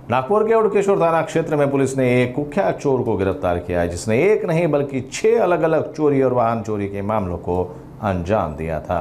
नागपुर के उड़केश्वर थाना क्षेत्र में पुलिस ने एक कुख्यात चोर को गिरफ्तार किया है, जिसने एक नहीं बल्कि 6 अलग अलग चोरी और वाहन चोरी के मामलों को अंजाम दिया था।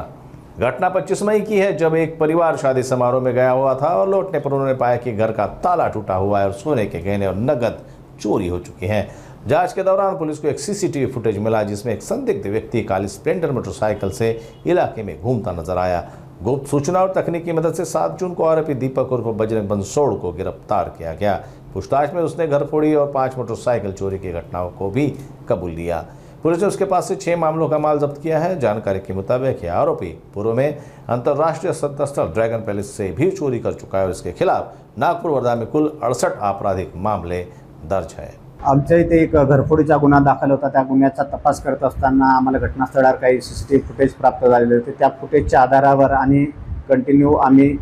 घटना 25 मई की है, जब एक परिवार शादी समारोह में गया हुआ था और लौटने पर उन्होंने पाया कि घर का ताला टूटा हुआ है और सोने के गहने और नकद चोरी हो चुके हैं। जांच के दौरान पुलिस को एक सीसीटीवी फुटेज मिला, जिसमें एक संदिग्ध व्यक्ति काली स्प्लेंडर मोटरसाइकिल से इलाके में घूमता नजर आया। गुप्त सूचना और तकनीक की मदद से 7 जून को आरोपी दीपक उर्फ बजरंग बंसोड़ को गिरफ्तार किया गया। पूछताछ में उसने घर फोड़ी और 5 मोटरसाइकिल चोरी की घटनाओं को भी कबूल लिया। पुलिस ने उसके पास से 6 मामलों का माल जब्त किया है। जानकारी के मुताबिक यह आरोपी पूर्व में अंतर्राष्ट्रीय स्थल ड्रैगन पैलेस से भी चोरी कर चुका है और इसके खिलाफ नागपुर वर्धा में कुल 68 आपराधिक मामले दर्ज है। आमच्या इथे एक घरफोडीचा गुन्हा दाखल होता। त्या गुन्ह्याचा तपास करत असताना आम्हाला घटनास्थळावर काही सीसीटीव्ही फुटेज प्राप्त झालेले होते। त्या फुटेजच्या आधारावर आणि कंटिन्यू आम्ही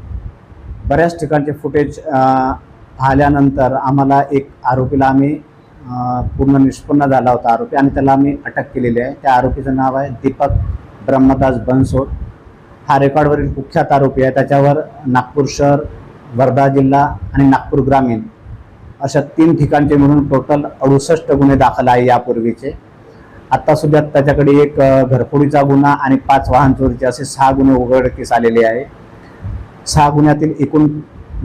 बऱ्याच ठिकाणचे फुटेज पाहिल्यानंतर आम्हाला एक आरोपीला आम्ही पूर्ण निष्पन्न झाला होता आरोपी, आणि त्याला आम्ही अटक केलेली आहे। त्या आरोपीचं नाव आहे दीपक ब्रह्मदास बनसोड। हा रेकॉर्डवरील कुख्यात आरोपी आहे। त्याच्यावर नागपूर शहर, वर्धा जिल्हा आणि नागपूर ग्रामीण अशा 3 ठिकाणचे म्हणून टोटल 68 गुन्हे दाखल आहे यापूर्वीचे। आता सुद्धा त्याच्याकडे एक घरफोडीचा गुन्हा आणि 5 वाहन चोरीचे असे 6 गुन्हे उघडकीस आलेले आहे। 6 गुन्ह्यातील एकूण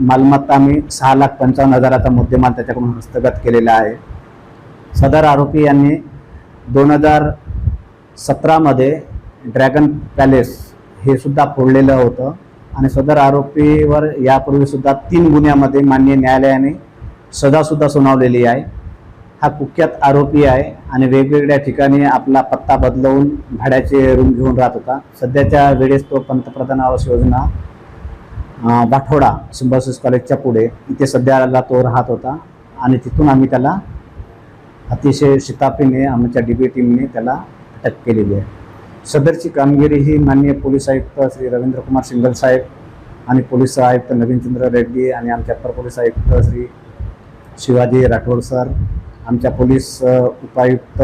मालमत्ता आम्ही 6,55,000चा मुद्देमाल त्याच्याकडून हस्तगत केलेला आहे। सदर आरोपी यांनी 2017 मध्ये ड्रॅगन पॅलेस हे सुद्धा फोडलेलं होतं, आणि सदर आरोपीवर यापूर्वी सुद्धा 3 गुन्ह्यामध्ये माननीय न्यायालयाने सजा सुद्धा सुनावलेली आहे। हा कुख्यात आरोपी आहे आणि वेगवेगळ्या ठिकाणी आपला पत्ता बदलवून भाड्याचे रूम घेऊन राहत होता। सध्याच्या वेळेस तो पंतप्रधान आवास योजना वाठोडा सिम्बायोसिस कॉलेजच्या पुढे इथे सध्याला तो राहत होता, आणि तिथून आम्ही त्याला अतिशय शिताफीने आमच्या डीबी टीमने त्याला अटक केलेली आहे। सदरची कामगिरी ही माननीय पोलीस आयुक्त श्री रवींद्र कुमार सिंगल साहेब आणि पोलीस आयुक्त नवीनचंद्र रेड्डी आणि आमचे अप्पर पोलीस आयुक्त श्री शिवाजी राठोड सर, आमच्या पोलीस उपायुक्त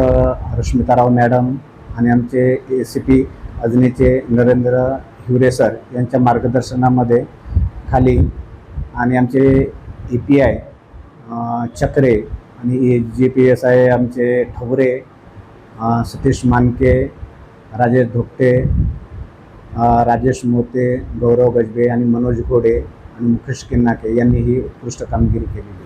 रश्मिताराव मॅडम आणि आमचे ACP अजनीचे नरेंद्र हिवरे सर यांच्या मार्गदर्शनामध्ये खाली, आणि आमचे API चक्रे आणि GPSI आमचे ठवरे, सतीश मानके, राजेश धोकटे, राजेश मोते, गौरव गजबे आणि मनोज घोडे आणि मुकेश किन्नाके यांनी ही उत्कृष्ट कामगिरी केलेली आहे।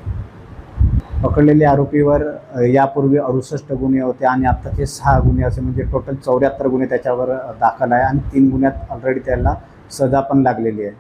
पकडलेल्या आरोपीवर यापूर्वी 68 गुन्हे होते आणि आत्ताचे 6 गुन्हे असे म्हणजे टोटल 74 गुन्हे त्याच्यावर दाखल आहे, आणि 3 गुन्ह्यात ऑलरेडी त्याला सजा पण लागलेली आहे।